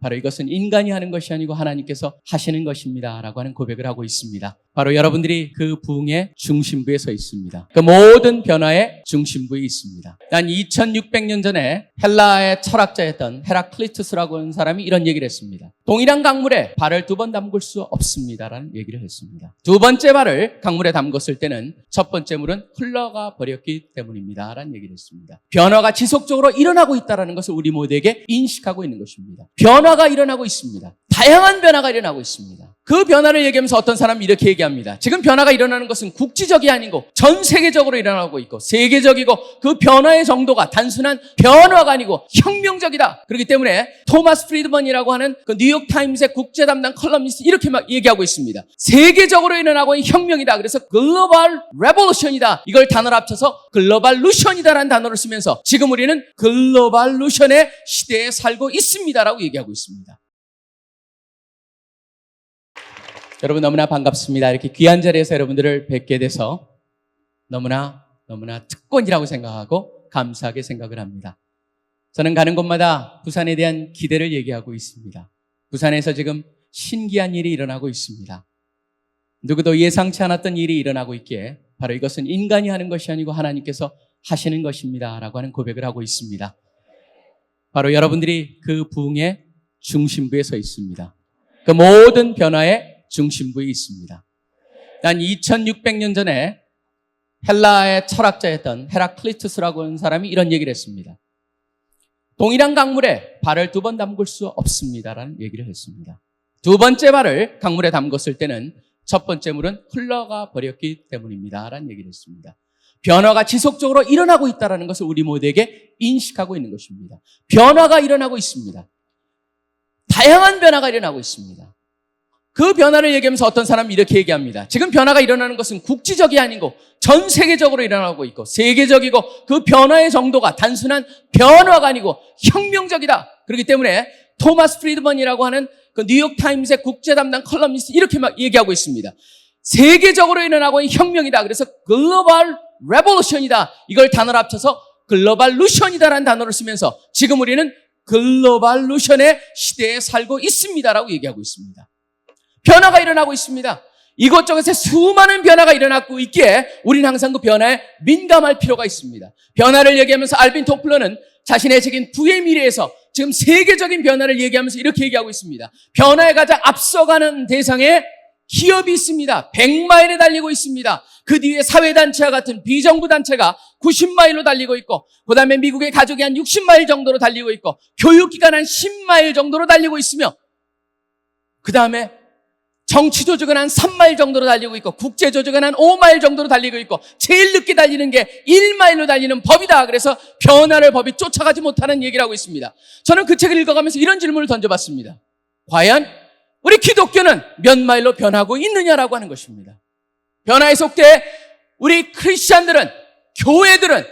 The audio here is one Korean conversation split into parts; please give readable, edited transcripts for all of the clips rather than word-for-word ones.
바로 이것은 인간이 하는 것이 아니고 하나님께서 하시는 것입니다 라고 하는 고백을 하고 있습니다. 바로 여러분들이 그 부흥의 중심부에 서 있습니다. 그 모든 변화의 중심부에 있습니다. 난 2600년 전에 헬라의 철학자였던 헤라클리투스라고 하는 사람이 이런 얘기를 했습니다. 동일한 강물에 발을 2번 담글 수 없습니다라는 얘기를 했습니다. 두 번째 발을 강물에 담궜을 때는 첫 번째 물은 흘러가 버렸기 때문입니다 라는 얘기를 했습니다. 변화가 지속적으로 일어나고 있다는 것을 우리 모두에게 인식하고 있는 것입니다. 변화가 일어나고 있습니다. 다양한 변화가 일어나고 있습니다. 그 변화를 얘기하면서 어떤 사람이 이렇게 얘기합니다. 지금 변화가 일어나는 것은 국지적이 아니고 전 세계적으로 일어나고 있고 세계적이고 그 변화의 정도가 단순한 변화가 아니고 혁명적이다. 그렇기 때문에 토마스 프리드먼이라고 하는 그 뉴욕타임스의 국제 담당 컬럼니스트 이렇게 막 얘기하고 있습니다. 세계적으로 일어나고 있는 혁명이다. 그래서 글로벌 레볼루션이다. 이걸 단어로 합쳐서 글로벌 루션이다라는 단어를 쓰면서 지금 우리는 글로벌 루션의 시대에 살고 있습니다라고 얘기하고 있습니다. 여러분 너무나 반갑습니다. 이렇게 귀한 자리에서 여러분들을 뵙게 돼서 너무나 특권이라고 생각하고 감사하게 생각을 합니다. 저는 가는 곳마다 부산에 대한 기대를 얘기하고 있습니다. 부산에서 지금 신기한 일이 일어나고 있습니다. 누구도 예상치 않았던 일이 일어나고 있기에 바로 이것은 인간이 하는 것이 아니고 하나님께서 하시는 것입니다 라고 하는 고백을 하고 있습니다. 바로 여러분들이 그 부흥의 중심부에 서 있습니다. 그 모든 변화의 중심부에 있습니다. 난 2600년 전에 헬라의 철학자였던 헤라클리투스라고 하는 사람이 이런 얘기를 했습니다. 동일한 강물에 발을 2번 담글 수 없습니다라는 얘기를 했습니다. 두 번째 발을 강물에 담궜을 때는 첫 번째 물은 흘러가 버렸기 때문입니다라는 얘기를 했습니다. 변화가 지속적으로 일어나고 있다는 것을 우리 모두에게 인식하고 있는 것입니다. 변화가 일어나고 있습니다. 다양한 변화가 일어나고 있습니다. 그 변화를 얘기하면서 어떤 사람이 이렇게 얘기합니다. 지금 변화가 일어나는 것은 국지적이 아니고 전 세계적으로 일어나고 있고 세계적이고 그 변화의 정도가 단순한 변화가 아니고 혁명적이다. 그렇기 때문에 토마스 프리드먼이라고 하는 그 뉴욕타임스의 국제 담당 컬럼니스트 이렇게 막 얘기하고 있습니다. 세계적으로 일어나고 있는 혁명이다. 그래서 글로벌 레볼루션이다. 이걸 단어로 합쳐서 글로벌 루션이다라는 단어를 쓰면서 지금 우리는 글로벌 루션의 시대에 살고 있습니다라고 얘기하고 있습니다. 변화가 일어나고 있습니다. 이것저것에 수많은 변화가 일어나고 있기에 우리는 항상 그 변화에 민감할 필요가 있습니다. 변화를 얘기하면서 알빈 토플러는 자신의 책인 부의 미래에서 지금 세계적인 변화를 얘기하면서 이렇게 얘기하고 있습니다. 변화에 가장 앞서가는 대상에 기업이 있습니다. 100마일에 달리고 있습니다. 그 뒤에 사회단체와 같은 비정부 단체가 90마일로 달리고 있고 그 다음에 미국의 가족이 한 60마일 정도로 달리고 있고 교육기관 한 10마일 정도로 달리고 있으며 그 다음에 정치 조직은 한 3마일 정도로 달리고 있고 국제 조직은 한 5마일 정도로 달리고 있고 제일 늦게 달리는 게 1마일로 달리는 법이다. 그래서 변화를 법이 쫓아가지 못하는 얘기를 하고 있습니다. 저는 그 책을 읽어가면서 이런 질문을 던져봤습니다. 과연 우리 기독교는 몇 마일로 변하고 있느냐라고 하는 것입니다. 변화에 속돼 우리 크리스찬들은 교회들은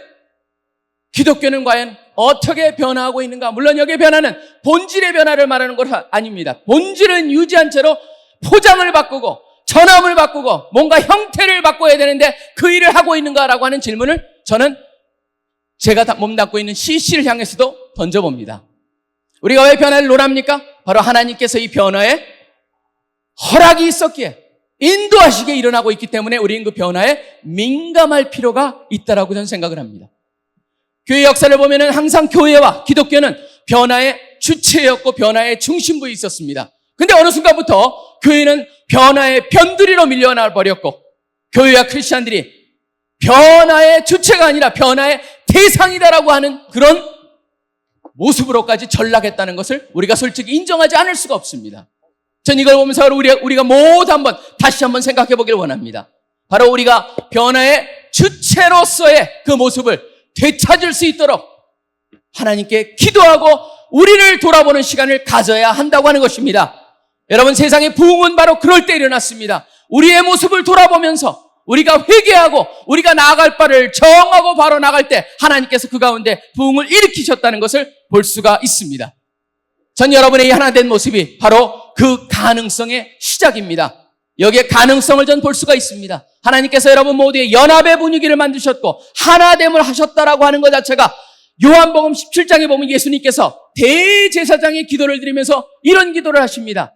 기독교는 과연 어떻게 변화하고 있는가? 물론 여기에 변화는 본질의 변화를 말하는 것 아닙니다. 본질은 유지한 채로 포장을 바꾸고 전함을 바꾸고 뭔가 형태를 바꿔야 되는데 그 일을 하고 있는가라고 하는 질문을 저는 제가 몸담고 있는 CC를 향해서도 던져봅니다. 우리가 왜 변화를 논합니까? 바로 하나님께서 이 변화에 허락이 있었기에 인도하시게 일어나고 있기 때문에 우리는 그 변화에 민감할 필요가 있다라고 저는 생각을 합니다. 교회 역사를 보면은 항상 교회와 기독교는 변화의 주체였고 변화의 중심부에 있었습니다. 근데 어느 순간부터 교회는 변화의 변두리로 밀려나 버렸고 교회와 크리스찬들이 변화의 주체가 아니라 변화의 대상이다라고 하는 그런 모습으로까지 전락했다는 것을 우리가 솔직히 인정하지 않을 수가 없습니다. 전 이걸 보면서 우리가 모두 다시 한번 생각해 보기를 원합니다. 바로 우리가 변화의 주체로서의 그 모습을 되찾을 수 있도록 하나님께 기도하고 우리를 돌아보는 시간을 가져야 한다고 하는 것입니다. 여러분, 세상의 부흥은 바로 그럴 때 일어났습니다. 우리의 모습을 돌아보면서 우리가 회개하고 우리가 나아갈 바를 정하고 바로 나갈 때 하나님께서 그 가운데 부흥을 일으키셨다는 것을 볼 수가 있습니다. 전 여러분의 이 하나 된 모습이 바로 그 가능성의 시작입니다. 여기에 가능성을 전 볼 수가 있습니다. 하나님께서 여러분 모두의 연합의 분위기를 만드셨고 하나됨을 하셨다라고 하는 것 자체가 요한복음 17장에 보면 예수님께서 대제사장의 기도를 드리면서 이런 기도를 하십니다.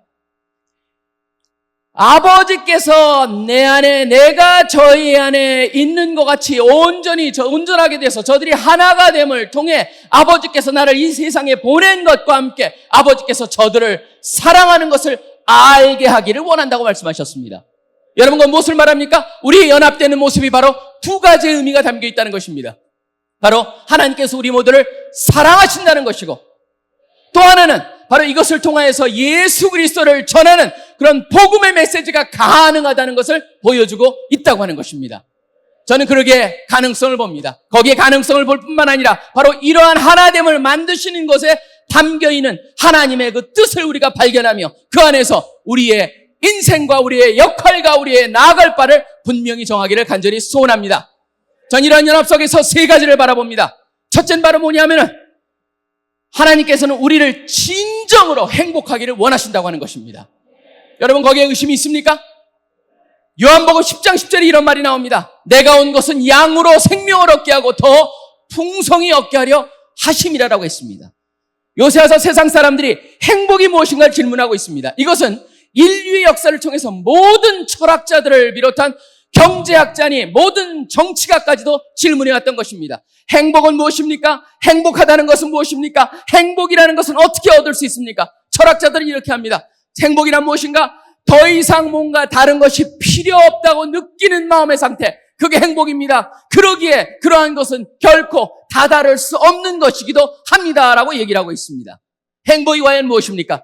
아버지께서 내 안에, 내가 저희 안에 있는 것 같이 온전하게 돼서 저들이 하나가 됨을 통해 아버지께서 나를 이 세상에 보낸 것과 함께 아버지께서 저들을 사랑하는 것을 알게 하기를 원한다고 말씀하셨습니다. 여러분, 그건 무엇을 말합니까? 우리 연합되는 모습이 바로 두 가지의 의미가 담겨 있다는 것입니다. 바로 하나님께서 우리 모두를 사랑하신다는 것이고, 또 하나는 바로 이것을 통하여서 예수 그리스도를 전하는 그런 복음의 메시지가 가능하다는 것을 보여주고 있다고 하는 것입니다. 저는 그러기에 가능성을 봅니다. 거기에 가능성을 볼 뿐만 아니라 바로 이러한 하나됨을 만드시는 것에 담겨있는 하나님의 그 뜻을 우리가 발견하며 그 안에서 우리의 인생과 우리의 역할과 우리의 나아갈 바를 분명히 정하기를 간절히 소원합니다. 전 이러한 연합 속에서 세 가지를 바라봅니다. 첫째는 바로 뭐냐면은 하나님께서는 우리를 진정으로 행복하기를 원하신다고 하는 것입니다. 여러분, 거기에 의심이 있습니까? 요한복음 10장 10절에 이런 말이 나옵니다. 내가 온 것은 양으로 생명을 얻게 하고 더 풍성히 얻게 하려 하심이라고 했습니다. 요새 와서 세상 사람들이 행복이 무엇인가를 질문하고 있습니다. 이것은 인류의 역사를 통해서 모든 철학자들을 비롯한 경제학자니 모든 정치가까지도 질문해왔던 것입니다. 행복은 무엇입니까? 행복하다는 것은 무엇입니까? 행복이라는 것은 어떻게 얻을 수 있습니까? 철학자들은 이렇게 합니다. 행복이란 무엇인가? 더 이상 뭔가 다른 것이 필요 없다고 느끼는 마음의 상태, 그게 행복입니다. 그러기에 그러한 것은 결코 다다를 수 없는 것이기도 합니다라고 얘기를 하고 있습니다. 행복이 과연 무엇입니까?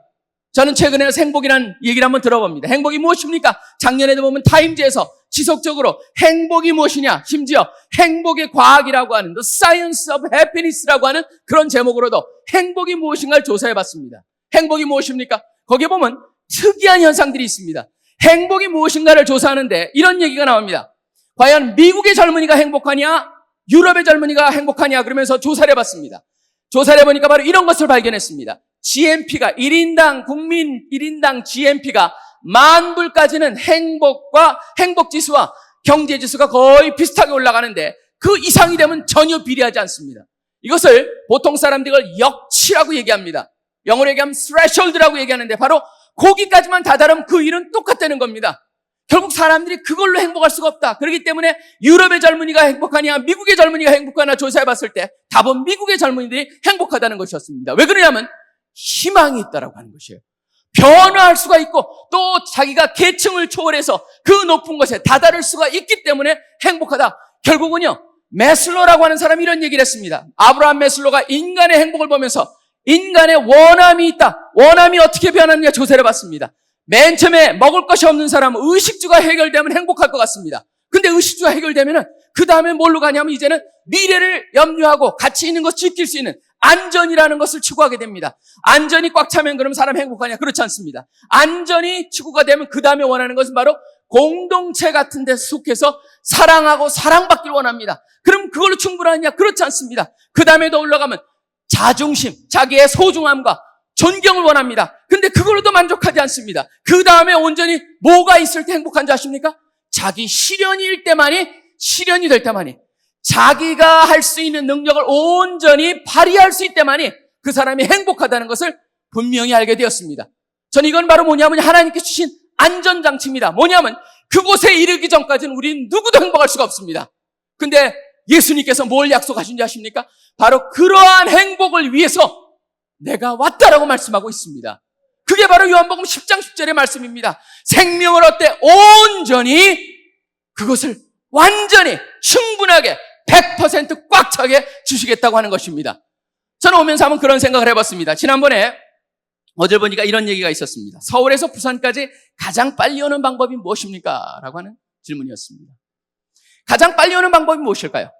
저는 최근에 행복이라는 얘기를 한번 들어봅니다. 행복이 무엇입니까? 작년에도 보면 타임즈에서 지속적으로 행복이 무엇이냐, 심지어 행복의 과학이라고 하는 The Science of Happiness라고 하는 그런 제목으로도 행복이 무엇인가를 조사해봤습니다. 행복이 무엇입니까? 거기에 보면 특이한 현상들이 있습니다. 행복이 무엇인가를 조사하는데 이런 얘기가 나옵니다. 과연 미국의 젊은이가 행복하냐, 유럽의 젊은이가 행복하냐, 그러면서 조사를 해봤습니다. 조사를 해보니까 바로 이런 것을 발견했습니다. GNP가 국민 1인당 GNP가 10,000불까지는 행복지수와 경제지수가 거의 비슷하게 올라가는데 그 이상이 되면 전혀 비례하지 않습니다. 이것을 보통 사람들이 역치라고 얘기합니다. 영어로 얘기하면 threshold라고 얘기하는데 바로 거기까지만 다다르면 그 일은 똑같다는 겁니다. 결국 사람들이 그걸로 행복할 수가 없다. 그렇기 때문에 유럽의 젊은이가 행복하냐, 미국의 젊은이가 행복하냐 조사해봤을 때 답은 미국의 젊은이들이 행복하다는 것이었습니다. 왜 그러냐면 희망이 있다라고 하는 것이에요. 변화할 수가 있고 또 자기가 계층을 초월해서 그 높은 것에 다다를 수가 있기 때문에 행복하다. 결국은요, 메슬로라고 하는 사람이 이런 얘기를 했습니다. 아브라함 메슬로가 인간의 행복을 보면서 인간의 원함이 있다. 원함이 어떻게 변하느냐 조사를 해봤습니다. 맨 처음에 먹을 것이 없는 사람은 의식주가 해결되면 행복할 것 같습니다. 근데 의식주가 해결되면은 그 다음에 뭘로 가냐면 이제는 미래를 염려하고 가치 있는 것을 지킬 수 있는 안전이라는 것을 추구하게 됩니다. 안전이 꽉 차면 그럼 사람 행복하냐? 그렇지 않습니다. 안전이 추구가 되면 그 다음에 원하는 것은 바로 공동체 같은 데 속해서 사랑하고 사랑받기를 원합니다. 그럼 그걸로 충분하냐? 그렇지 않습니다. 그 다음에 더 올라가면 자중심, 자기의 소중함과 존경을 원합니다. 근데 그걸로도 만족하지 않습니다. 그 다음에 온전히 뭐가 있을 때 행복한지 아십니까? 자기 실현이 될 때만이 자기가 할 수 있는 능력을 온전히 발휘할 수 있을 때만이 그 사람이 행복하다는 것을 분명히 알게 되었습니다. 저는 이건 바로 뭐냐면 하나님께서 주신 안전장치입니다. 뭐냐면 그곳에 이르기 전까지는 우리는 누구도 행복할 수가 없습니다. 근데 예수님께서 뭘 약속하신지 아십니까? 바로 그러한 행복을 위해서 내가 왔다라고 말씀하고 있습니다. 그게 바로 요한복음 10장 10절의 말씀입니다. 생명을 얻되 온전히 그것을 완전히 충분하게 100% 꽉 차게 주시겠다고 하는 것입니다. 저는 오면서 한번 그런 생각을 해봤습니다. 지난번에 어제 보니까 이런 얘기가 있었습니다. 서울에서 부산까지 가장 빨리 오는 방법이 무엇입니까? 라고 하는 질문이었습니다. 가장 빨리 오는 방법이 무엇일까요?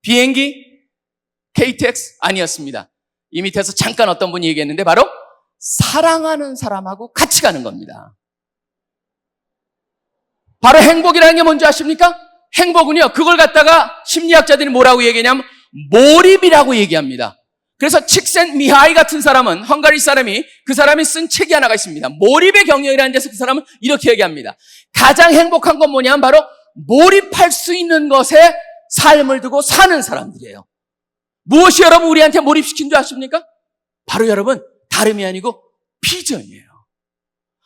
비행기? KTX? 아니었습니다. 이 밑에서 잠깐 어떤 분이 얘기했는데 바로 사랑하는 사람하고 같이 가는 겁니다. 바로 행복이라는 게 뭔지 아십니까? 행복은요, 그걸 갖다가 심리학자들이 뭐라고 얘기하냐면 몰입이라고 얘기합니다. 그래서 칙센미하이 같은 사람은, 헝가리 사람이, 그 사람이 쓴 책이 하나가 있습니다. 몰입의 경영이라는 데서 그 사람은 이렇게 얘기합니다. 가장 행복한 건 뭐냐면 바로 몰입할 수 있는 것에 삶을 두고 사는 사람들이에요. 무엇이 여러분 우리한테 몰입시킨 줄 아십니까? 바로 여러분 다름이 아니고 비전이에요.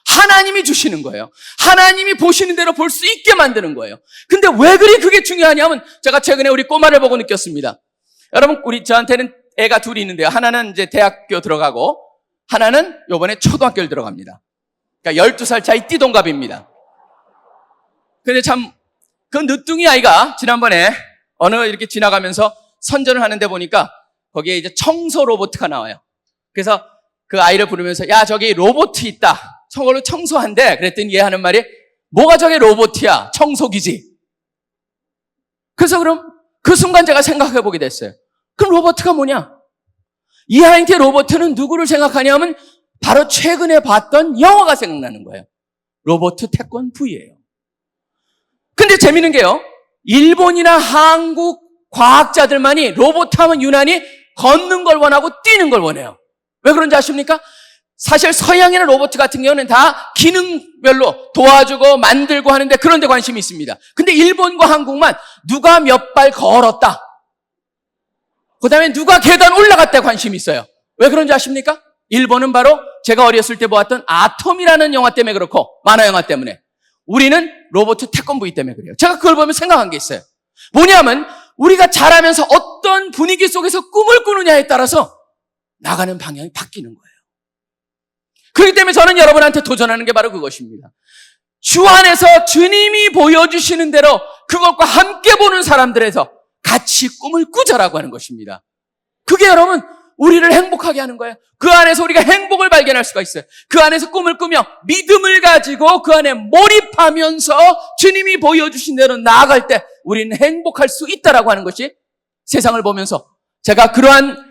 하나님이 주시는 거예요. 하나님이 보시는 대로 볼 수 있게 만드는 거예요. 근데 왜 그게 중요하냐면 제가 최근에 우리 꼬마를 보고 느꼈습니다. 여러분 저한테는 애가 둘이 있는데요. 하나는 이제 대학교 들어가고 하나는 요번에 초등학교를 들어갑니다. 그러니까 12살 차이 띠동갑입니다. 근데 참 그 늦둥이 아이가 지난번에 어느 이렇게 지나가면서 선전을 하는데 보니까 거기에 이제 청소 로봇가 나와요. 그래서 그 아이를 부르면서 야 저기 로봇이 있다. 저걸로 청소한대. 그랬더니 얘 하는 말이 뭐가 저게 로봇이야. 청소기지. 그래서 그럼 그 순간 제가 생각해 보게 됐어요. 그럼 로봇가 뭐냐? 이 아이한테 로봇은 누구를 생각하냐면 바로 최근에 봤던 영화가 생각나는 거예요. 로봇 태권 V예요. 근데 재밌는 게요. 일본이나 한국 과학자들만이 로봇하면 유난히 걷는 걸 원하고 뛰는 걸 원해요. 왜 그런지 아십니까? 사실 서양이나 로봇 같은 경우는 다 기능별로 도와주고 만들고 하는데 그런 데 관심이 있습니다. 근데 일본과 한국만 누가 몇 발 걸었다. 그 다음에 누가 계단 올라갔다 관심이 있어요. 왜 그런지 아십니까? 일본은 바로 제가 어렸을 때 보았던 아톰이라는 영화 때문에 그렇고 만화 영화 때문에 우리는 로봇 태권브이 때문에 그래요. 제가 그걸 보면 생각한 게 있어요. 뭐냐면 우리가 자라면서 어떤 분위기 속에서 꿈을 꾸느냐에 따라서 나가는 방향이 바뀌는 거예요. 그렇기 때문에 저는 여러분한테 도전하는 게 바로 그것입니다. 주 안에서 주님이 보여주시는 대로 그것과 함께 보는 사람들에서 같이 꿈을 꾸자라고 하는 것입니다. 그게 여러분 우리를 행복하게 하는 거예요. 그 안에서 우리가 행복을 발견할 수가 있어요. 그 안에서 꿈을 꾸며 믿음을 가지고 그 안에 몰입하면서 주님이 보여주신 대로 나아갈 때 우리는 행복할 수 있다라고 하는 것이 세상을 보면서 제가 그러한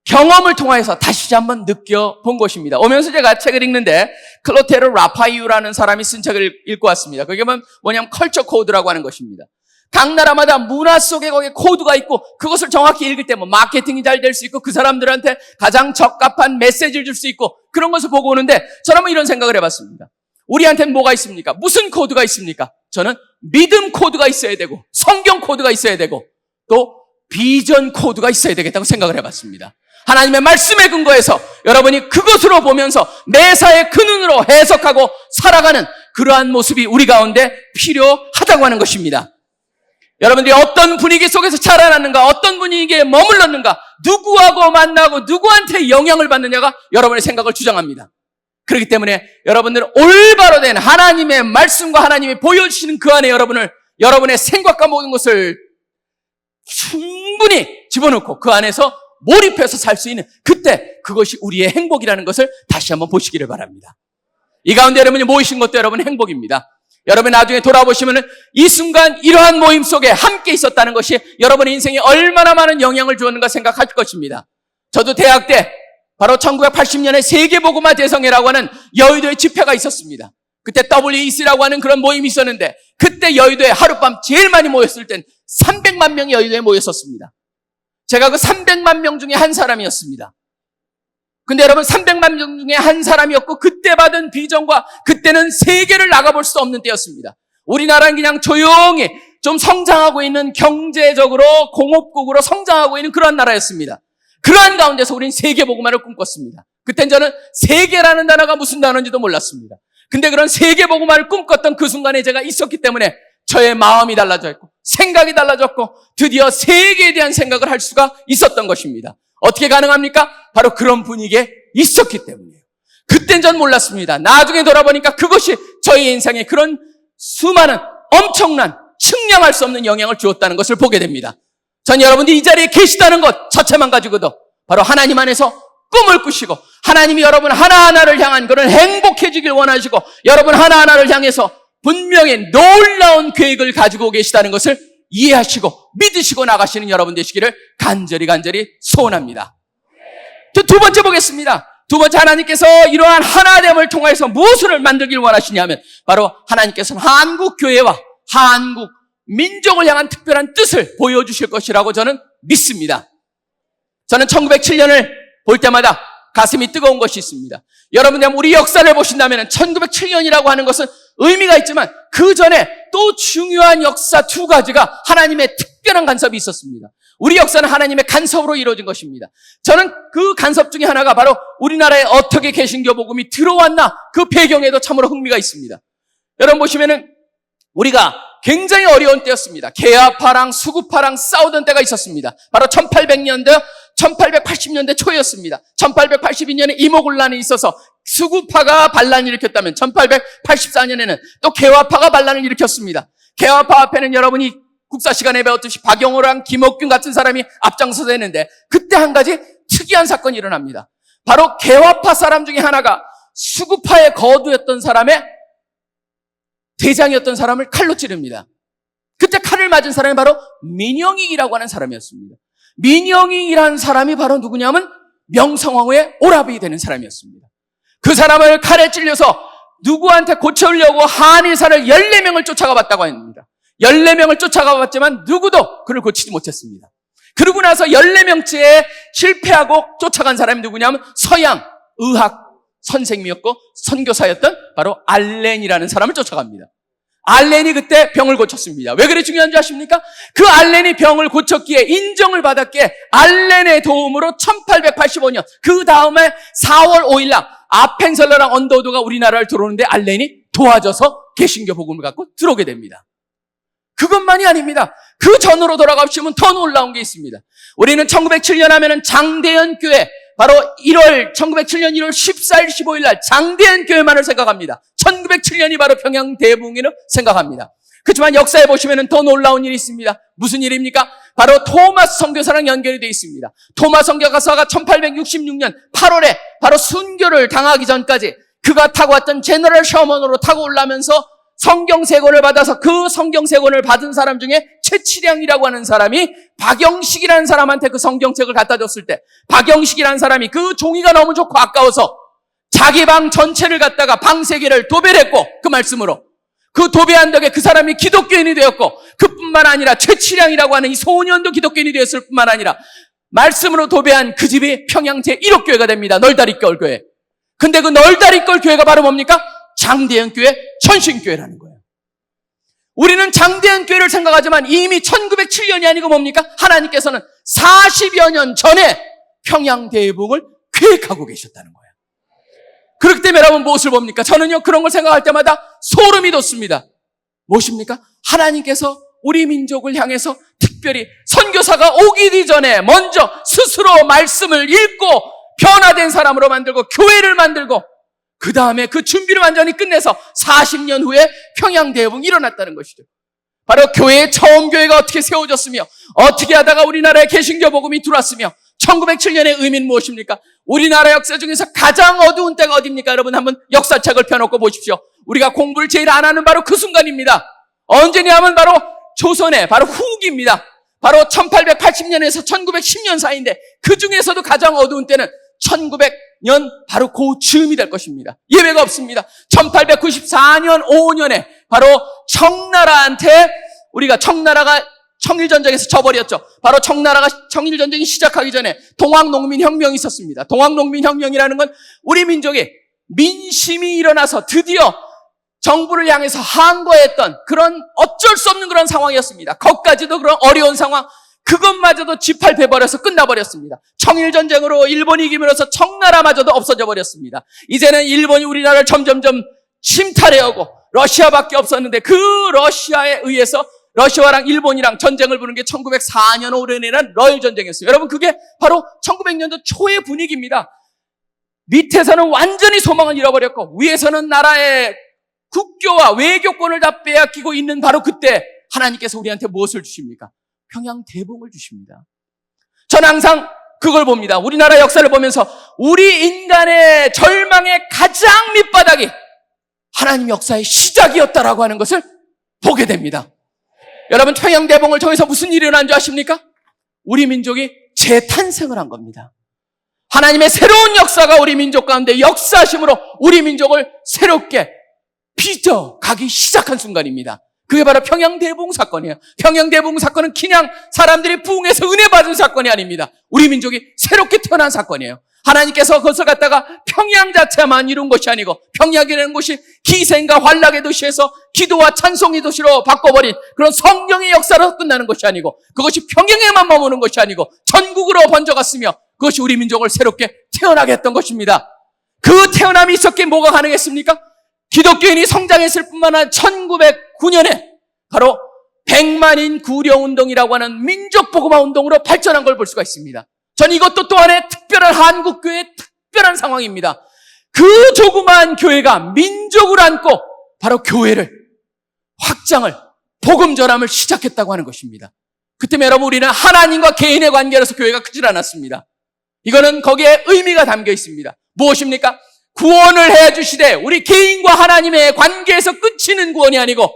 경험을 통해서 다시 한번 느껴본 것입니다. 오면서 제가 책을 읽는데 클로테르 라파이유라는 사람이 쓴 책을 읽고 왔습니다. 그게 뭐냐면 컬처 코드라고 하는 것입니다. 각 나라마다 문화 속에 거기에 코드가 있고 그것을 정확히 읽을 때 마케팅이 잘 될 수 있고 그 사람들한테 가장 적합한 메시지를 줄 수 있고 그런 것을 보고 오는데 저는 한번 이런 생각을 해봤습니다. 우리한테는 뭐가 있습니까? 무슨 코드가 있습니까? 저는 믿음 코드가 있어야 되고 성경 코드가 있어야 되고 또 비전 코드가 있어야 되겠다고 생각을 해봤습니다. 하나님의 말씀에 근거해서 여러분이 그것으로 보면서 매사에 그 눈으로 해석하고 살아가는 그러한 모습이 우리 가운데 필요하다고 하는 것입니다. 여러분들이 어떤 분위기 속에서 자라났는가, 어떤 분위기에 머물렀는가, 누구하고 만나고 누구한테 영향을 받느냐가 여러분의 생각을 주장합니다. 그렇기 때문에 여러분들은 올바로 된 하나님의 말씀과 하나님이 보여주시는 그 안에 여러분의 생각과 모든 것을 충분히 집어넣고 그 안에서 몰입해서 살 수 있는 그때 그것이 우리의 행복이라는 것을 다시 한번 보시기를 바랍니다. 이 가운데 여러분이 모이신 것도 여러분의 행복입니다. 여러분 나중에 돌아보시면 이 순간 이러한 모임 속에 함께 있었다는 것이 여러분의 인생에 얼마나 많은 영향을 주었는가 생각할 것입니다. 저도 대학 때 바로 1980년에 세계복음화 대성회라고 하는 여의도에 집회가 있었습니다. 그때 WEC라고 하는 그런 모임이 있었는데 그때 여의도에 하룻밤 제일 많이 모였을 땐 300만 명이 여의도에 모였었습니다. 제가 그 300만 명 중에 한 사람이었습니다. 근데 여러분 300만 명 중에 한 사람이었고 그때 받은 비전과 그때는 세계를 나가볼 수 없는 때였습니다. 우리나라는 그냥 조용히 좀 성장하고 있는 경제적으로 공업국으로 성장하고 있는 그런 나라였습니다. 그러한 가운데서 우리는 세계복음화를 꿈꿨습니다. 그땐 저는 세계라는 단어가 무슨 단어인지도 몰랐습니다. 근데 그런 세계복음화를 꿈꿨던 그 순간에 제가 있었기 때문에 저의 마음이 달라졌고 생각이 달라졌고 드디어 세계에 대한 생각을 할 수가 있었던 것입니다. 어떻게 가능합니까? 바로 그런 분위기에 있었기 때문이에요. 그땐 전 몰랐습니다. 나중에 돌아보니까 그것이 저희 인생에 그런 수많은 엄청난 측량할 수 없는 영향을 주었다는 것을 보게 됩니다. 전 여러분들이 이 자리에 계시다는 것 자체만 가지고도 바로 하나님 안에서 꿈을 꾸시고 하나님이 여러분 하나하나를 향한 그런 행복해지길 원하시고 여러분 하나하나를 향해서 분명히 놀라운 계획을 가지고 계시다는 것을 이해하시고 믿으시고 나가시는 여러분 되시기를 간절히 소원합니다. 두 번째 보겠습니다. 두 번째 하나님께서 이러한 하나됨을 통해서 무엇을 만들길 원하시냐면 바로 하나님께서는 한국 교회와 한국 민족을 향한 특별한 뜻을 보여주실 것이라고 저는 믿습니다. 저는 1907년을 볼 때마다 가슴이 뜨거운 것이 있습니다. 여러분들 우리 역사를 보신다면 1907년이라고 하는 것은 의미가 있지만 그 전에 또 중요한 역사 두 가지가 하나님의 특별한 간섭이 있었습니다. 우리 역사는 하나님의 간섭으로 이루어진 것입니다. 저는 그 간섭 중에 하나가 바로 우리나라에 어떻게 개신교 복음이 들어왔나 그 배경에도 참으로 흥미가 있습니다. 여러분 보시면은 우리가 굉장히 어려운 때였습니다. 개화파랑 수구파랑 싸우던 때가 있었습니다. 바로 1800년대, 1880년대 초였습니다. 1882년에 이모군란이 있어서 수구파가 반란을 일으켰다면 1884년에는 또 개화파가 반란을 일으켰습니다. 개화파 앞에는 여러분이 국사 시간에 배웠듯이 박영호랑 김옥균 같은 사람이 앞장서서 했는데 그때 한 가지 특이한 사건이 일어납니다. 바로 개화파 사람 중에 하나가 수구파의 거두였던 사람의 대장이었던 사람을 칼로 찌릅니다. 그때 칼을 맞은 사람이 바로 민영익이라고 하는 사람이었습니다. 민영익이라는 사람이 바로 누구냐면 명성황후의 오라비 되는 사람이었습니다. 그 사람을 칼에 찔려서 누구한테 고쳐오려고 한의사를 14명을 쫓아가 봤다고 합니다. 14명을 쫓아가 봤지만 누구도 그를 고치지 못했습니다. 그러고 나서 14명째에 실패하고 쫓아간 사람이 누구냐면 서양 의학 선생님이었고 선교사였던 바로 알렌이라는 사람을 쫓아갑니다. 알렌이 그때 병을 고쳤습니다. 왜 그래 중요한 줄 아십니까? 그 알렌이 병을 고쳤기에 인정을 받았기에 알렌의 도움으로 1885년 그 다음에 4월 5일날 아펜셀러랑 언더우드가 우리나라를 들어오는데 알렌이 도와줘서 개신교 복음을 갖고 들어오게 됩니다. 그것만이 아닙니다. 그 전으로 돌아가시면 더 놀라운 게 있습니다. 우리는 1907년 하면은 장대현 교회, 바로 1907년 1월 14일, 15일 날 장대현 교회만을 생각합니다. 1907년이 바로 평양대붕을 생각합니다. 그렇지만 역사에 보시면은 더 놀라운 일이 있습니다. 무슨 일입니까? 바로 토마스 선교사랑 연결이 되어 있습니다. 토마스 선교사가 1866년 8월에 바로 순교를 당하기 전까지 그가 타고 왔던 제너럴 셔먼으로 타고 올라면서 성경세권을 받아서 그 성경세권을 받은 사람 중에 최치량이라고 하는 사람이 박영식이라는 사람한테 그 성경책을 갖다 줬을 때 박영식이라는 사람이 그 종이가 너무 좋고 아까워서 자기 방 전체를 갖다가 방 3개를 도배했고 그 말씀으로 그 도배한 덕에 그 사람이 기독교인이 되었고 그뿐만 아니라 최치량이라고 하는 이 소년도 기독교인이 되었을 뿐만 아니라 말씀으로 도배한 그 집이 평양 제1호교회가 됩니다. 널다리꼴 교회. 근데 그 널다리꼴 교회가 바로 뭡니까? 장대현 교회 천신교회라는 거예요. 우리는 장대현 교회를 생각하지만 이미 1907년이 아니고 뭡니까? 하나님께서는 40여 년 전에 평양대붕을 계획하고 계셨다는 거예요. 그렇기 때문에 여러분 무엇을 봅니까? 저는요 그런 걸 생각할 때마다 소름이 돋습니다. 무엇입니까? 하나님께서 우리 민족을 향해서 특별히 선교사가 오기 전에 먼저 스스로 말씀을 읽고 변화된 사람으로 만들고 교회를 만들고 그 다음에 그 준비를 완전히 끝내서 40년 후에 평양대붕이 일어났다는 것이죠. 바로 교회의 처음 교회가 어떻게 세워졌으며 어떻게 하다가 우리나라에 개신교 복음이 들어왔으며 1907년의 의미는 무엇입니까? 우리나라 역사 중에서 가장 어두운 때가 어디입니까? 여러분 한번 역사책을 펴놓고 보십시오. 우리가 공부를 제일 안 하는 바로 그 순간입니다. 언제냐면 바로 조선의 바로 후기입니다. 바로 1880년에서 1910년 사이인데 그 중에서도 가장 어두운 때는 1900년 바로 그 즈음이 될 것입니다. 예외가 없습니다. 1894년 5년에 바로 청나라한테 우리가 청나라가 청일전쟁에서 져버렸죠. 바로 청나라가 청일전쟁이 시작하기 전에 동학농민혁명이 있었습니다. 동학농민혁명이라는 건 우리 민족의 민심이 일어나서 드디어 정부를 향해서 항거했던 그런 어쩔 수 없는 그런 상황이었습니다. 거기까지도 그런 어려운 상황, 그것마저도 짓밟혀버려서 끝나버렸습니다. 청일전쟁으로 일본이 이기면서 청나라마저도 없어져 버렸습니다. 이제는 일본이 우리나라를 점점점 침탈해오고 러시아밖에 없었는데 그 러시아에 의해서 러시아랑 일본이랑 전쟁을 부른 게 1904년 5년에 일어난 러일전쟁이었어요. 여러분 그게 바로 1900년도 초의 분위기입니다. 밑에서는 완전히 소망을 잃어버렸고 위에서는 나라의 국교와 외교권을 다 빼앗기고 있는 바로 그때 하나님께서 우리한테 무엇을 주십니까? 평양대붕을 주십니다. 저는 항상 그걸 봅니다. 우리나라 역사를 보면서 우리 인간의 절망의 가장 밑바닥이 하나님 역사의 시작이었다라고 하는 것을 보게 됩니다. 여러분 평양대붕을 통해서 무슨 일이 일어난 줄 아십니까? 우리 민족이 재탄생을 한 겁니다. 하나님의 새로운 역사가 우리 민족 가운데 역사하심으로 우리 민족을 새롭게 빚어가기 시작한 순간입니다. 그게 바로 평양대붕 사건이에요. 평양대붕 사건은 그냥 사람들이 부흥해서 은혜 받은 사건이 아닙니다. 우리 민족이 새롭게 태어난 사건이에요. 하나님께서 그것을 갖다가 평양 자체만 이룬 것이 아니고 평양이라는 곳이 기생과 환락의 도시에서 기도와 찬송의 도시로 바꿔버린 그런 성령의 역사로 끝나는 것이 아니고 그것이 평양에만 머무는 것이 아니고 전국으로 번져갔으며 그것이 우리 민족을 새롭게 태어나게 했던 것입니다. 그 태어남이 있었기에 뭐가 가능했습니까? 기독교인이 성장했을 뿐만 아니라 1909년에 바로 100만인 구려운동이라고 하는 민족복음화 운동으로 발전한 걸 볼 수가 있습니다. 저는 이것도 또한의 특별한 한국교회의 특별한 상황입니다. 그 조그마한 교회가 민족을 안고 바로 교회를 확장을 복음 전함을 시작했다고 하는 것입니다. 그때문에 여러분 우리는 하나님과 개인의 관계로서 교회가 크질 않았습니다. 이거는 거기에 의미가 담겨 있습니다. 무엇입니까? 구원을 해주시되 우리 개인과 하나님의 관계에서 끝이는 구원이 아니고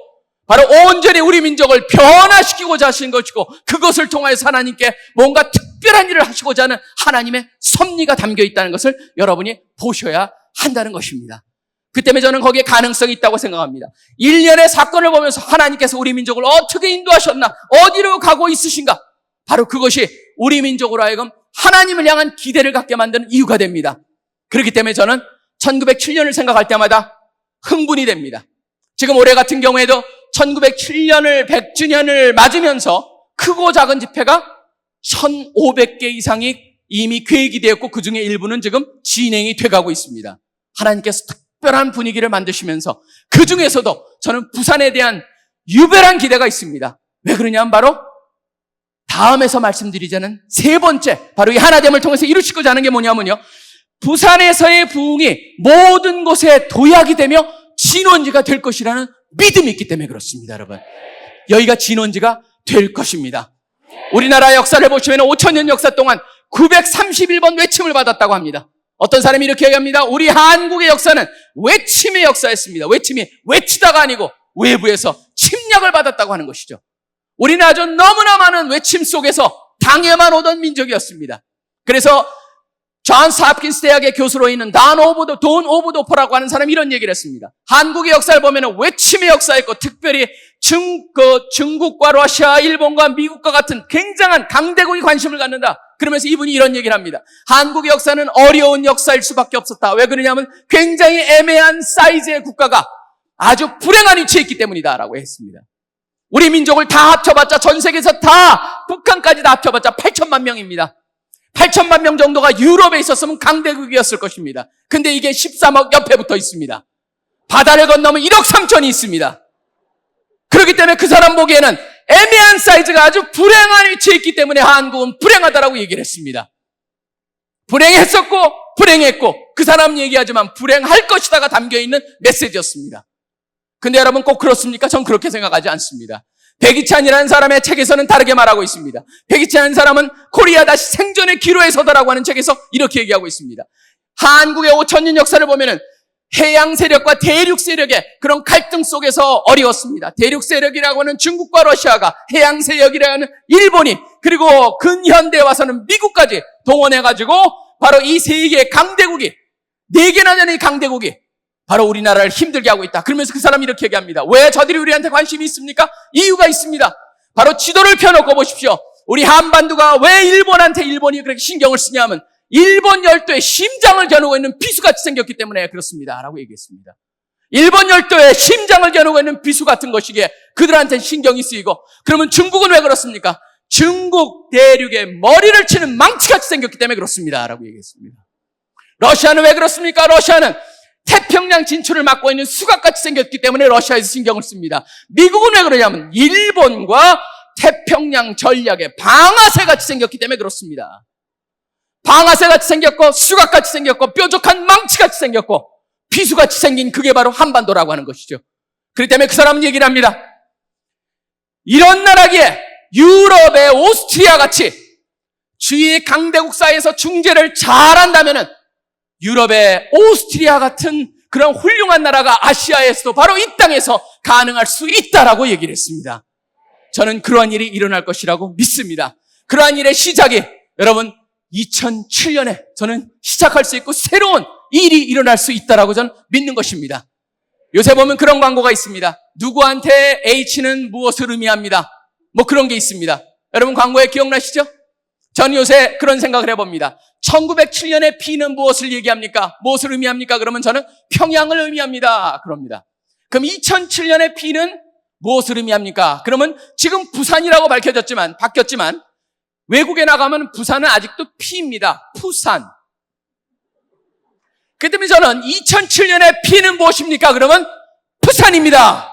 바로 온전히 우리 민족을 변화시키고자 하신 것이고 그것을 통하여서 하나님께 뭔가 특별한 일을 하시고자 하는 하나님의 섭리가 담겨 있다는 것을 여러분이 보셔야 한다는 것입니다. 그 때문에 저는 거기에 가능성이 있다고 생각합니다. 일련의 사건을 보면서 하나님께서 우리 민족을 어떻게 인도하셨나, 어디로 가고 있으신가, 바로 그것이 우리 민족으로 하여금 하나님을 향한 기대를 갖게 만드는 이유가 됩니다. 그렇기 때문에 저는 1907년을 생각할 때마다 흥분이 됩니다. 지금 올해 같은 경우에도 1907년을 100주년을 맞으면서 크고 작은 집회가 1,500개 이상이 이미 계획이 되었고 그 중에 일부는 지금 진행이 돼가고 있습니다. 하나님께서 특별한 분위기를 만드시면서 그 중에서도 저는 부산에 대한 유별한 기대가 있습니다. 왜 그러냐면 바로 다음에서 말씀드리자는 세 번째 바로 이 하나됨을 통해서 이루시고자 하는 게 뭐냐면요, 부산에서의 부흥이 모든 곳에 도약이 되며 진원지가 될 것이라는 믿음이 있기 때문에 그렇습니다. 여러분, 여기가 진원지가 될 것입니다. 우리나라 역사를 보시면 5,000년 역사 동안 931번 외침을 받았다고 합니다. 어떤 사람이 이렇게 얘기합니다. 우리 한국의 역사는 외침의 역사였습니다. 외침이 외치다가 아니고 외부에서 침략을 받았다고 하는 것이죠. 우리는 아주 너무나 많은 외침 속에서 당해만 오던 민족이었습니다. 그래서 존스 홉킨스 대학의 교수로 있는 돈 오브도퍼라고 하는 사람이 이런 얘기를 했습니다. 한국의 역사를 보면 외침의 역사였고 특별히 중국과 러시아, 일본과 미국과 같은 굉장한 강대국이 관심을 갖는다. 그러면서 이분이 이런 얘기를 합니다. 한국의 역사는 어려운 역사일 수밖에 없었다. 왜 그러냐면 굉장히 애매한 사이즈의 국가가 아주 불행한 위치에 있기 때문이다 라고 했습니다. 우리 민족을 다 합쳐봤자 전 세계에서 다 북한까지 다 합쳐봤자 8천만 명입니다. 8천만 명 정도가 유럽에 있었으면 강대국이었을 것입니다. 근데 이게 13억 옆에 붙어 있습니다. 바다를 건너면 1억 3천이 있습니다. 그렇기 때문에 그 사람 보기에는 애매한 사이즈가 아주 불행한 위치에 있기 때문에 한국은 불행하다라고 얘기를 했습니다. 불행했었고 불행했고 그 사람 얘기하지만 불행할 것이다가 담겨있는 메시지였습니다. 근데 여러분 꼭 그렇습니까? 전 그렇게 생각하지 않습니다. 백이찬이라는 사람의 책에서는 다르게 말하고 있습니다. 백이찬이라는 사람은 코리아 다시 생존의 기로에 서다라고 하는 책에서 이렇게 얘기하고 있습니다. 한국의 5,000년 역사를 보면은 해양 세력과 대륙 세력의 그런 갈등 속에서 어려웠습니다. 대륙 세력이라고 하는 중국과 러시아가, 해양 세력이라고 하는 일본이, 그리고 근현대에 와서는 미국까지 동원해가지고 바로 이 세 개의 강대국이, 4개나 되는 이 강대국이 바로 우리나라를 힘들게 하고 있다. 그러면서 그 사람이 이렇게 얘기합니다. 왜 저들이 우리한테 관심이 있습니까? 이유가 있습니다. 바로 지도를 펴놓고 보십시오. 우리 한반도가 왜 일본이 그렇게 신경을 쓰냐면 일본 열도에 심장을 겨누고 있는 비수같이 생겼기 때문에 그렇습니다 라고 얘기했습니다. 일본 열도에 심장을 겨누고 있는 비수 같은 것이기에 그들한테는 신경이 쓰이고, 그러면 중국은 왜 그렇습니까? 중국 대륙에 머리를 치는 망치같이 생겼기 때문에 그렇습니다 라고 얘기했습니다. 러시아는 왜 그렇습니까? 러시아는 태평양 진출을 막고 있는 수갑같이 생겼기 때문에 러시아에서 신경을 씁니다. 미국은 왜 그러냐면 일본과 태평양 전략의 방아쇠같이 생겼기 때문에 그렇습니다. 방아쇠같이 생겼고 수갑같이 생겼고 뾰족한 망치같이 생겼고 비수같이 생긴 그게 바로 한반도라고 하는 것이죠. 그렇기 때문에 그 사람은 얘기를 합니다. 이런 나라기에 유럽의 오스트리아같이 주위의 강대국 사이에서 중재를 잘한다면은 유럽의 오스트리아 같은 그런 훌륭한 나라가 아시아에서도 바로 이 땅에서 가능할 수 있다라고 얘기를 했습니다. 저는 그러한 일이 일어날 것이라고 믿습니다. 그러한 일의 시작이 여러분 2007년에 저는 시작할 수 있고 새로운 일이 일어날 수 있다라고 저는 믿는 것입니다. 요새 보면 그런 광고가 있습니다. 누구한테 H는 무엇을 의미합니다. 뭐 그런 게 있습니다. 여러분 광고에 기억나시죠? 저는 요새 그런 생각을 해봅니다. 1907년의 피는 무엇을 얘기합니까? 무엇을 의미합니까? 그러면 저는 평양을 의미합니다. 그럽니다. 그럼 2007년의 피는 무엇을 의미합니까? 그러면 지금 부산이라고 바뀌었지만 외국에 나가면 부산은 아직도 피입니다. 푸산. 그 때문에 저는 2007년의 피는 무엇입니까? 그러면 푸산입니다.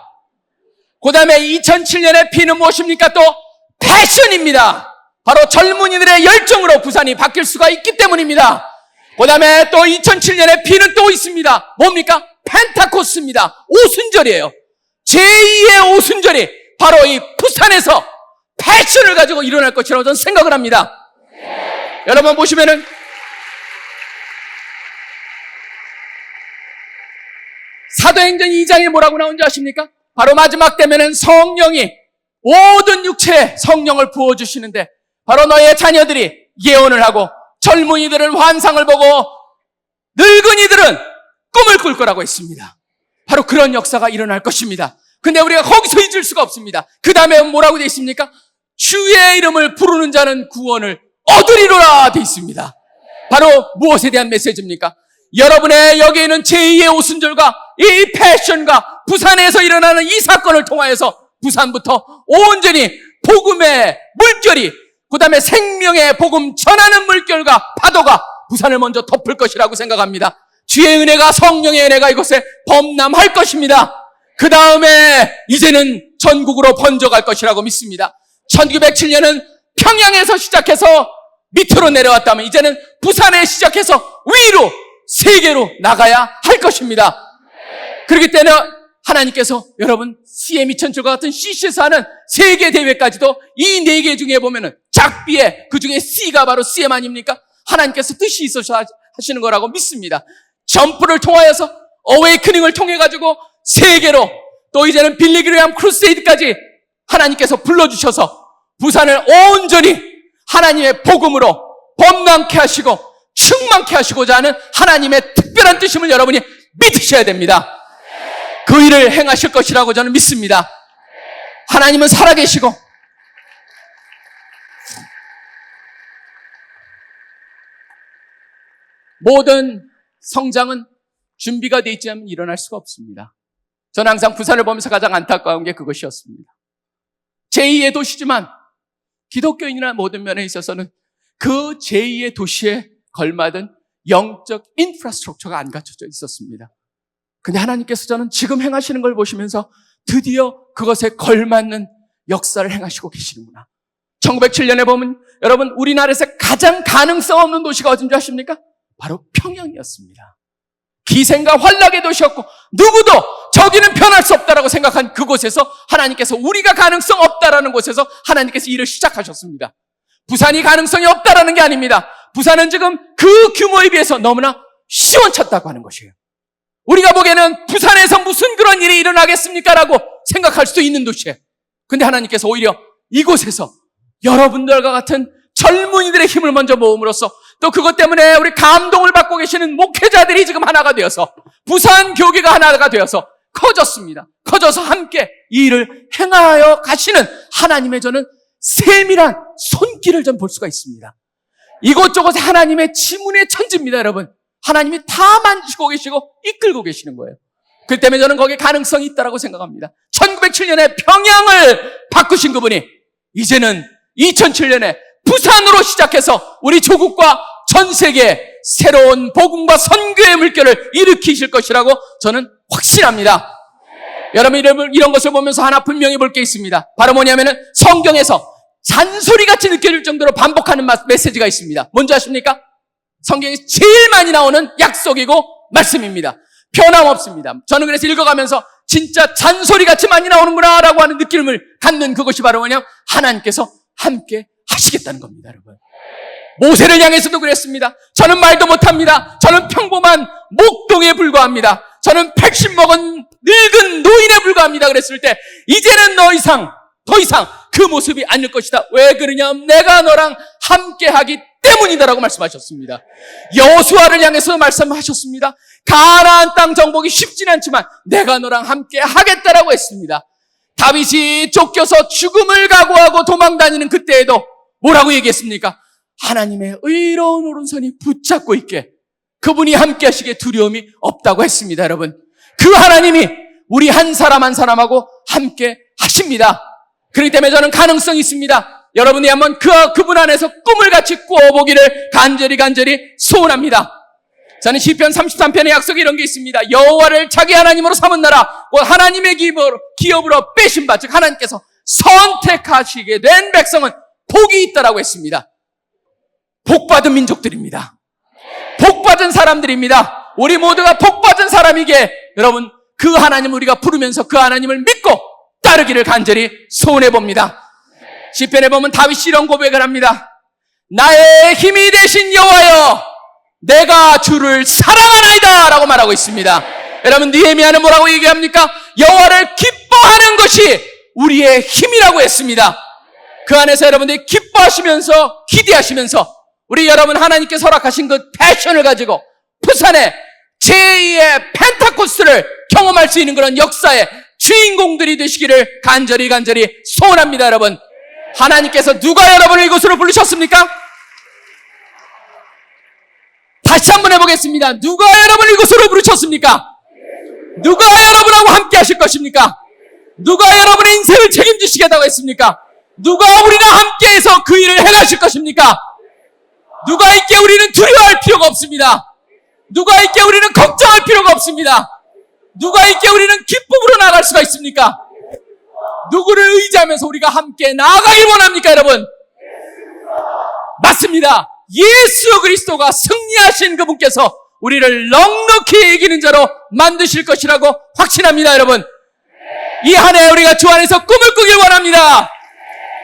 그 다음에 2007년의 피는 무엇입니까? 또 패션입니다. 바로 젊은이들의 열정으로 부산이 바뀔 수가 있기 때문입니다. 그 다음에 또 2007년의 피는 또 있습니다. 뭡니까? 펜타코스입니다. 오순절이에요. 제2의 오순절이 바로 이 부산에서 패션을 가지고 일어날 것이라고 저는 생각을 합니다. 여러분 보시면은 사도행전 2장에 뭐라고 나온지 아십니까? 바로 마지막 때면은 성령이 모든 육체에 성령을 부어주시는데 바로 너의 자녀들이 예언을 하고 젊은이들은 환상을 보고 늙은이들은 꿈을 꿀 거라고 했습니다. 바로 그런 역사가 일어날 것입니다. 근데 우리가 거기서 잊을 수가 없습니다. 그 다음에 뭐라고 되어 있습니까? 주의 이름을 부르는 자는 구원을 얻으리로라 되어 있습니다. 바로 무엇에 대한 메시지입니까? 여러분의 여기에는 제2의 오순절과 이 패션과 부산에서 일어나는 이 사건을 통하여서 부산부터 온전히 복음의 물결이 그 다음에 생명의 복음 전하는 물결과 파도가 부산을 먼저 덮을 것이라고 생각합니다. 주의 은혜가 성령의 은혜가 이곳에 범람할 것입니다. 그 다음에 이제는 전국으로 번져갈 것이라고 믿습니다. 1907년은 평양에서 시작해서 밑으로 내려왔다면 이제는 부산에 시작해서 위로 세계로 나가야 할 것입니다. 그렇기 때문에 하나님께서 여러분 CM2007과 같은 CC에서 하는 세계 대회까지도 이 4개 중에 보면은 작비에 그 중에 C가 바로 CM 아닙니까? 하나님께서 뜻이 있어서 하시는 거라고 믿습니다. 점프를 통하여서 어웨이크닝을 통해 가지고 세계로 또 이제는 빌리그레암 크루세이드까지 하나님께서 불러주셔서 부산을 온전히 하나님의 복음으로 범람케 하시고 충만케 하시고자 하는 하나님의 특별한 뜻임을 여러분이 믿으셔야 됩니다. 그 일을 행하실 것이라고 저는 믿습니다. 하나님은 살아계시고 모든 성장은 준비가 되어 있지 않으면 일어날 수가 없습니다. 저는 항상 부산을 보면서 가장 안타까운 게 그것이었습니다. 제2의 도시지만 기독교인이나 모든 면에 있어서는 그 제2의 도시에 걸맞은 영적 인프라스트럭처가 안 갖춰져 있었습니다. 근데 하나님께서 저는 지금 행하시는 걸 보시면서 드디어 그것에 걸맞는 역사를 행하시고 계시는구나. 1907년에 보면 여러분 우리나라에서 가장 가능성 없는 도시가 어딘지 아십니까? 바로 평양이었습니다. 기생과 환락의 도시였고 누구도 저기는 변할 수 없다라고 생각한 그곳에서 하나님께서 우리가 가능성 없다라는 곳에서 하나님께서 일을 시작하셨습니다. 부산이 가능성이 없다라는 게 아닙니다. 부산은 지금 그 규모에 비해서 너무나 시원찮다고 하는 것이에요. 우리가 보기에는 부산에서 무슨 그런 일이 일어나겠습니까? 라고 생각할 수도 있는 도시예요. 근데 하나님께서 오히려 이곳에서 여러분들과 같은 젊은이들의 힘을 먼저 모음으로써 또 그것 때문에 우리 감동을 받고 계시는 목회자들이 지금 하나가 되어서 부산 교계가 하나가 되어서 커졌습니다. 커져서 함께 이 일을 행하여 가시는 하나님의 저는 세밀한 손길을 좀 볼 수가 있습니다. 이곳저곳에 하나님의 지문의 천지입니다, 여러분. 하나님이 다 만지고 계시고 이끌고 계시는 거예요. 그 때문에 저는 거기에 가능성이 있다고 생각합니다. 1907년에 평양을 바꾸신 그분이 이제는 2007년에 부산으로 시작해서 우리 조국과 전 세계에 새로운 복음과 선교의 물결을 일으키실 것이라고 저는 확신합니다. 여러분 이런 것을 보면서 하나 분명히 볼 게 있습니다. 바로 뭐냐면은 성경에서 잔소리같이 느껴질 정도로 반복하는 메시지가 있습니다. 뭔지 아십니까? 성경에 제일 많이 나오는 약속이고 말씀입니다. 변함없습니다. 저는 그래서 읽어가면서 진짜 잔소리같이 많이 나오는구나 라고 하는 느낌을 갖는 그것이 바로 뭐냐면 하나님께서 함께 하시겠다는 겁니다, 여러분. 모세를 향해서도 그랬습니다. 저는 말도 못합니다. 저는 평범한 목동에 불과합니다. 저는 80 먹은 늙은 노인에 불과합니다. 그랬을 때 이제는 더 이상 그 모습이 아닐 것이다. 왜 그러냐면 내가 너랑 함께하기 때문이다라고 말씀하셨습니다. 여호수아를 향해서 말씀하셨습니다. 가나안 땅 정복이 쉽지는 않지만 내가 너랑 함께 하겠다라고 했습니다. 다윗이 쫓겨서 죽음을 각오하고 도망다니는 그때에도 뭐라고 얘기했습니까? 하나님의 의로운 오른손이 붙잡고 있게 그분이 함께 하시기에 두려움이 없다고 했습니다. 여러분, 그 하나님이 우리 한 사람 한 사람하고 함께 하십니다. 그렇기 때문에 저는 가능성이 있습니다. 여러분이 한번 그분 안에서 꿈을 같이 꾸어보기를 간절히 소원합니다. 저는 시편 33편의 약속에 이런 게 있습니다. 여호와를 자기 하나님으로 삼은 나라, 곧 하나님의 기업으로 빼신 바, 즉 하나님께서 선택하시게 된 백성은 복이 있다라고 했습니다. 복받은 민족들입니다. 복받은 사람들입니다. 우리 모두가 복받은 사람이기에 여러분, 그 하나님을 우리가 부르면서 그 하나님을 믿고 따르기를 간절히 소원해 봅니다. 시편에 보면 다윗이 이런 고백을 합니다. 나의 힘이 되신 여호와여, 내가 주를 사랑하나이다 라고 말하고 있습니다. 여러분, 느헤미야는 뭐라고 얘기합니까? 여호와를 기뻐하는 것이 우리의 힘이라고 했습니다. 그 안에서 여러분들이 기뻐하시면서 기대하시면서 우리 여러분 하나님께서 허락하신 그 패션을 가지고 부산의 제2의 펜타코스트를 경험할 수 있는 그런 역사의 주인공들이 되시기를 간절히 소원합니다. 여러분, 하나님께서 누가 여러분을 이곳으로 부르셨습니까? 다시 한번 해보겠습니다. 누가 여러분을 이곳으로 부르셨습니까? 누가 여러분하고 함께 하실 것입니까? 누가 여러분의 인생을 책임지시겠다고 했습니까? 누가 우리랑 함께해서 그 일을 해가실 것입니까? 누가 있기에 우리는 두려워할 필요가 없습니다. 누가 있기에 우리는 걱정할 필요가 없습니다. 누가 있기에 우리는 기쁨으로 나아갈 수가 있습니까? 누구를 의지하면서 우리가 함께 나아가길 원합니까, 여러분? 맞습니다. 예수 그리스도가 승리하신 그분께서 우리를 넉넉히 이기는 자로 만드실 것이라고 확신합니다. 여러분, 이 한 해 우리가 주 안에서 꿈을 꾸길 원합니다.